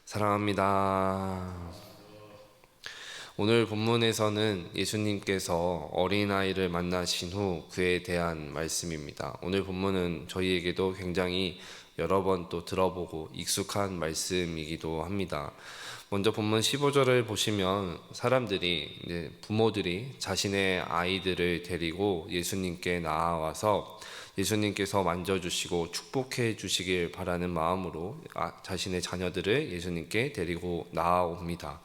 사랑합니다. 오늘 본문에서는 예수님께서 어린아이를 만나신 후 그에 대한 말씀입니다. 오늘 본문은 저희에게도 굉장히 여러 번 또 들어보고 익숙한 말씀이기도 합니다. 먼저 본문 15절을 보시면 부모들이 자신의 아이들을 데리고 예수님께 나아와서 예수님께서 만져주시고 축복해 주시길 바라는 마음으로 자신의 자녀들을 예수님께 데리고 나아옵니다.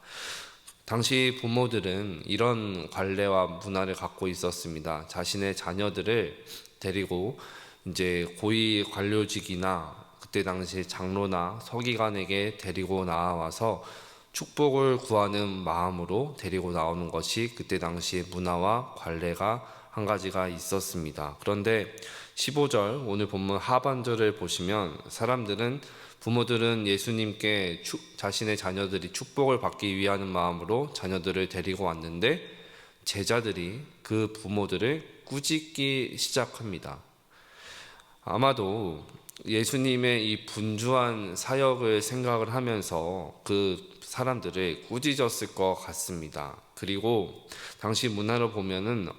당시 부모들은 이런 관례와 문화를 갖고 있었습니다. 자신의 자녀들을 데리고 이제 고위 관료직이나 그때 당시 장로나 서기관에게 데리고 나와서 축복을 구하는 마음으로 데리고 나오는 것이 그때 당시의 문화와 관례가 한 가지가 있었습니다. 그런데 15절 오늘 본문 하반절을 보시면 부모들은 예수님께 자신의 자녀들이 축복을 받기 위한 마음으로 자녀들을 데리고 왔는데 제자들이 그 부모들을 꾸짖기 시작합니다. 아마도 예수님의 이 분주한 사역을 생각을 하면서 그 사람들을 꾸짖었을 것 같습니다. 그리고 당시 문화로 보면은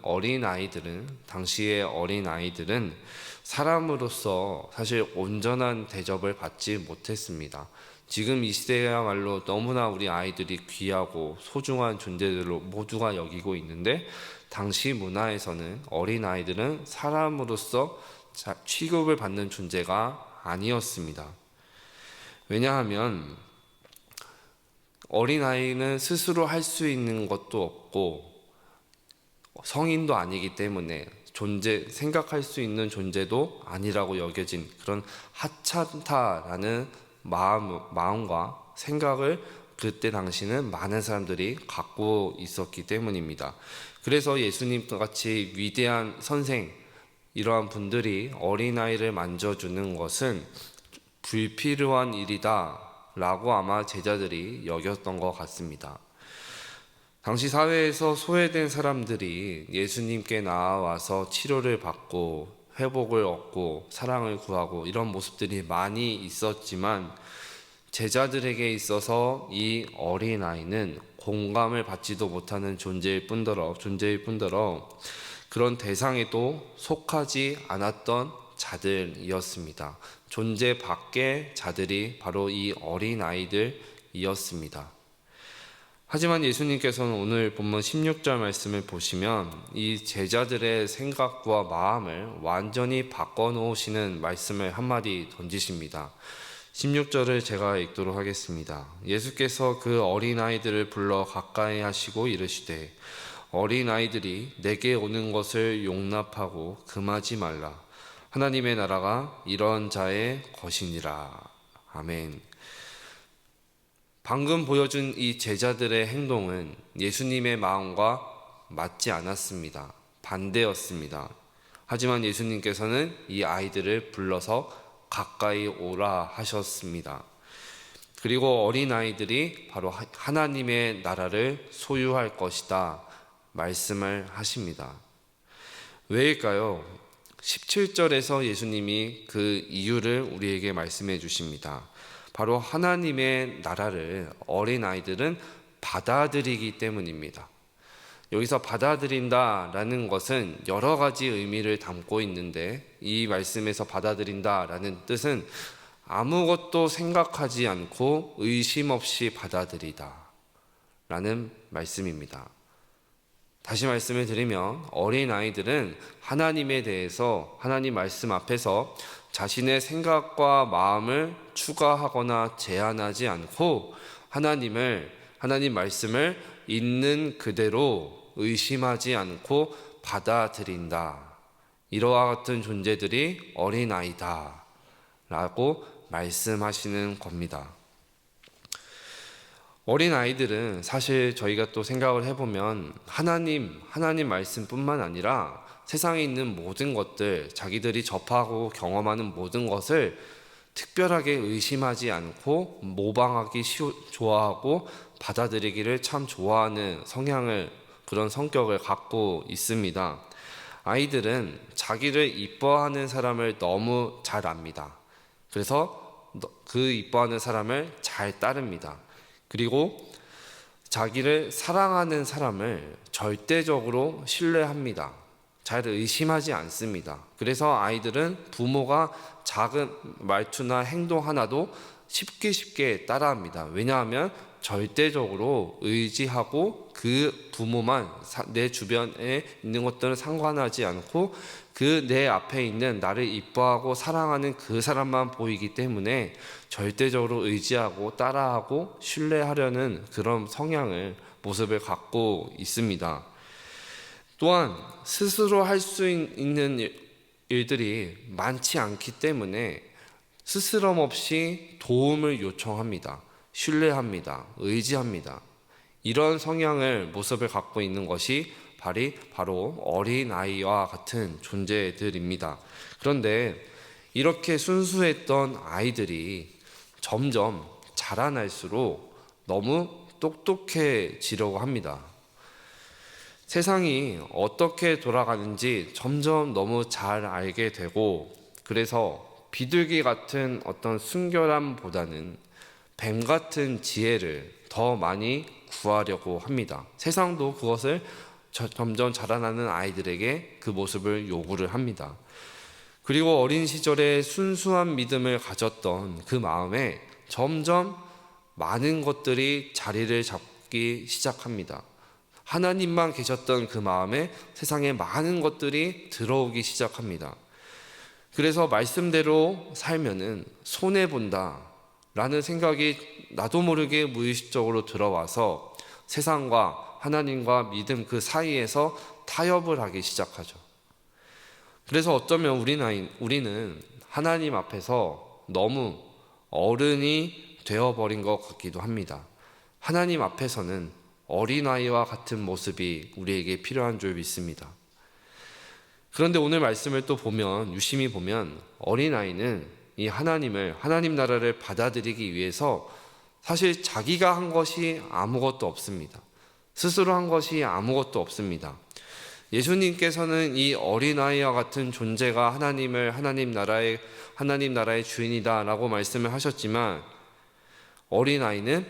당시의 어린아이들은 사람으로서 사실 온전한 대접을 받지 못했습니다. 지금 이 시대야말로 너무나 우리 아이들이 귀하고 소중한 존재들로 모두가 여기고 있는데 당시 문화에서는 어린아이들은 사람으로서 취급을 받는 존재가 아니었습니다. 왜냐하면 어린아이는 스스로 할 수 있는 것도 없고 성인도 아니기 때문에 생각할 수 있는 존재도 아니라고 여겨진 그런 하찮다라는 마음과 생각을 그때 당시는 많은 사람들이 갖고 있었기 때문입니다. 그래서 예수님과 같이 위대한 선생, 이러한 분들이 어린아이를 만져주는 것은 불필요한 일이다 라고 아마 제자들이 여겼던 것 같습니다. 당시 사회에서 소외된 사람들이 예수님께 나와서 치료를 받고 회복을 얻고 사랑을 구하고 이런 모습들이 많이 있었지만 제자들에게 있어서 이 어린아이는 공감을 받지도 못하는 존재일 뿐더러 그런 대상에도 속하지 않았던 자들이었습니다. 존재 밖의 자들이 바로 이 어린아이들이었습니다. 하지만 예수님께서는 오늘 본문 16절 말씀을 보시면 이 제자들의 생각과 마음을 완전히 바꿔놓으시는 말씀을 한마디 던지십니다. 16절을 제가 읽도록 하겠습니다. 예수께서 그 어린아이들을 불러 가까이 하시고 이르시되 어린아이들이 내게 오는 것을 용납하고 금하지 말라. 하나님의 나라가 이런 자의 것이니라. 아멘. 방금 보여준 이 제자들의 행동은 예수님의 마음과 맞지 않았습니다. 반대였습니다. 하지만 예수님께서는 이 아이들을 불러서 가까이 오라 하셨습니다. 그리고 어린아이들이 바로 하나님의 나라를 소유할 것이다 말씀을 하십니다. 왜일까요? 17절에서 예수님이 그 이유를 우리에게 말씀해 주십니다. 바로 하나님의 나라를 어린아이들은 받아들이기 때문입니다. 여기서 받아들인다라는 것은 여러 가지 의미를 담고 있는데 이 말씀에서 받아들인다라는 뜻은 아무것도 생각하지 않고 의심 없이 받아들이다 라는 말씀입니다. 다시 말씀을 드리면 어린아이들은 하나님에 대해서 하나님 말씀 앞에서 자신의 생각과 마음을 추가하거나 제한하지 않고 하나님 말씀을 있는 그대로 의심하지 않고 받아들인다. 이와 같은 존재들이 어린아이다 라고 말씀하시는 겁니다. 어린아이들은 사실 저희가 또 생각을 해보면 하나님 말씀뿐만 아니라 세상에 있는 모든 것들, 자기들이 접하고 경험하는 모든 것을 특별하게 의심하지 않고 모방하기 좋아하고 받아들이기를 참 좋아하는 그런 성격을 갖고 있습니다. 아이들은 자기를 이뻐하는 사람을 너무 잘 압니다. 그래서 그 이뻐하는 사람을 잘 따릅니다. 그리고 자기를 사랑하는 사람을 절대적으로 신뢰합니다. 잘 의심하지 않습니다. 그래서 아이들은 부모가 작은 말투나 행동 하나도 쉽게 따라합니다. 왜냐하면 절대적으로 의지하고 그 부모만 내 주변에 있는 것들은 상관하지 않고 그 내 앞에 있는 나를 이뻐하고 사랑하는 그 사람만 보이기 때문에 절대적으로 의지하고 따라하고 신뢰하려는 그런 모습을 갖고 있습니다. 또한 스스로 할 수 있는 일들이 많지 않기 때문에 스스럼 없이 도움을 요청합니다. 신뢰합니다. 의지합니다. 이런 모습을 갖고 있는 것이 바로 어린아이와 같은 존재들입니다. 그런데 이렇게 순수했던 아이들이 점점 자라날수록 너무 똑똑해지려고 합니다. 세상이 어떻게 돌아가는지 점점 너무 잘 알게 되고, 그래서 비둘기 같은 어떤 순결함보다는 뱀 같은 지혜를 더 많이 구하려고 합니다. 세상도 그것을 점점 자라나는 아이들에게 그 모습을 요구를 합니다. 그리고 어린 시절에 순수한 믿음을 가졌던 그 마음에 점점 많은 것들이 자리를 잡기 시작합니다. 하나님만 계셨던 그 마음에 세상에 많은 것들이 들어오기 시작합니다. 그래서 말씀대로 살면은 손해본다 라는 생각이 나도 모르게 무의식적으로 들어와서 세상과 하나님과 믿음 그 사이에서 타협을 하기 시작하죠. 그래서 어쩌면 우리는 하나님 앞에서 너무 어른이 되어버린 것 같기도 합니다. 하나님 앞에서는 어린아이와 같은 모습이 우리에게 필요한 줄 믿습니다. 그런데 오늘 말씀을 또 유심히 보면 어린아이는 이 하나님 나라를 받아들이기 위해서 사실 자기가 한 것이 아무것도 없습니다. 스스로 한 것이 아무것도 없습니다. 예수님께서는 이 어린아이와 같은 존재가 하나님 나라의 주인이다 라고 말씀을 하셨지만, 어린아이는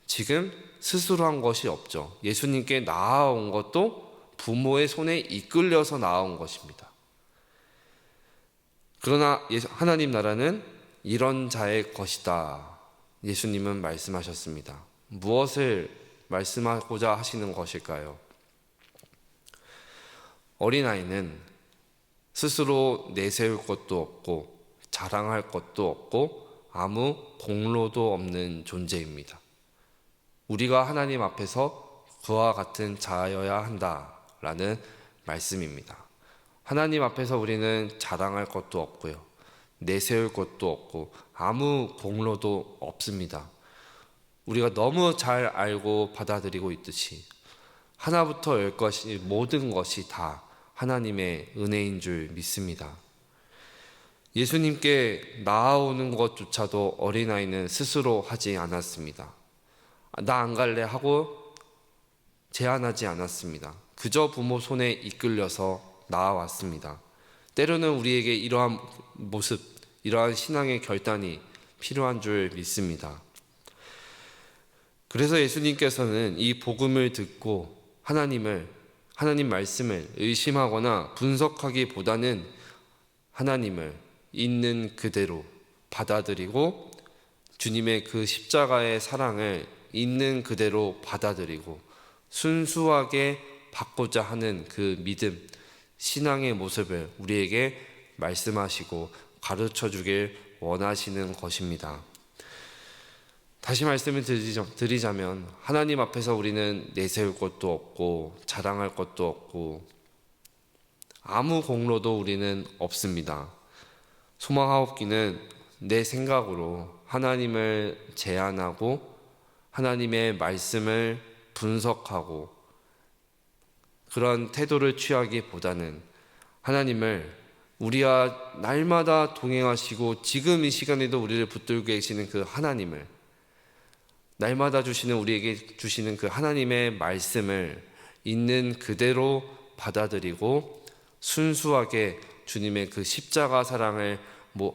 지금 스스로 한 것이 없죠. 예수님께 나아온 것도 부모의 손에 이끌려서 나아온 것입니다. 그러나 하나님 나라는 이런 자의 것이다. 예수님은 말씀하셨습니다. 무엇을 말씀하고자 하시는 것일까요? 어린아이는 스스로 내세울 것도 없고 자랑할 것도 없고 아무 공로도 없는 존재입니다. 우리가 하나님 앞에서 그와 같은 자여야 한다라는 말씀입니다. 하나님 앞에서 우리는 자랑할 것도 없고요, 내세울 것도 없고 아무 공로도 없습니다. 우리가 너무 잘 알고 받아들이고 있듯이 하나부터 열까지 모든 것이 다 하나님의 은혜인 줄 믿습니다. 예수님께 나아오는 것조차도 어린아이는 스스로 하지 않았습니다. 나 안 갈래 하고 제안하지 않았습니다. 그저 부모 손에 이끌려서 나아왔습니다. 때로는 우리에게 이러한 모습, 이러한 신앙의 결단이 필요한 줄 믿습니다. 그래서 예수님께서는 이 복음을 듣고 하나님 말씀을 의심하거나 분석하기보다는 하나님을 있는 그대로 받아들이고 주님의 그 십자가의 사랑을 있는 그대로 받아들이고 순수하게 받고자 하는 그 믿음, 신앙의 모습을 우리에게 말씀하시고 가르쳐 주길 원하시는 것입니다. 다시 말씀을 드리자면 하나님 앞에서 우리는 내세울 것도 없고 자랑할 것도 없고 아무 공로도 우리는 없습니다. 소망하옵기는 내 생각으로 하나님을 제안하고 하나님의 말씀을 분석하고 그런 태도를 취하기보다는 하나님을 우리와 날마다 동행하시고 지금 이 시간에도 우리를 붙들고 계시는 그 하나님을, 날마다 우리에게 주시는 그 하나님의 말씀을 있는 그대로 받아들이고 순수하게 주님의 그 십자가 사랑을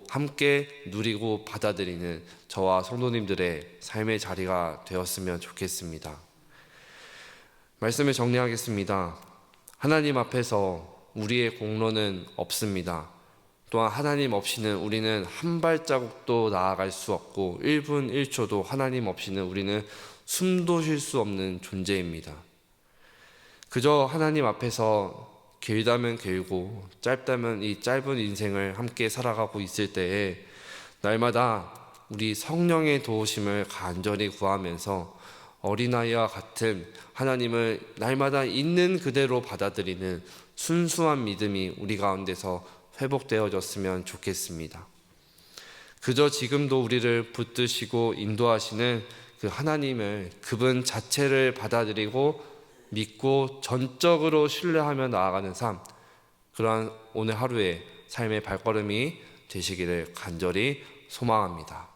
함께 누리고 받아들이는 저와 성도님들의 삶의 자리가 되었으면 좋겠습니다. 말씀을 정리하겠습니다. 하나님 앞에서 우리의 공로는 없습니다. 또한 하나님 없이는 우리는 한 발자국도 나아갈 수 없고 1분 1초도 하나님 없이는 우리는 숨도 쉴 수 없는 존재입니다. 그저 하나님 앞에서 길다면 길고 짧다면 이 짧은 인생을 함께 살아가고 있을 때에 날마다 우리 성령의 도우심을 간절히 구하면서 어린아이와 같은 하나님을 날마다 있는 그대로 받아들이는 순수한 믿음이 우리 가운데서 회복되어졌으면 좋겠습니다. 그저 지금도 우리를 붙드시고 인도하시는 그 하나님을, 그분 자체를 받아들이고 믿고 전적으로 신뢰하며 나아가는 삶, 그러한 오늘 하루의 삶의 발걸음이 되시기를 간절히 소망합니다.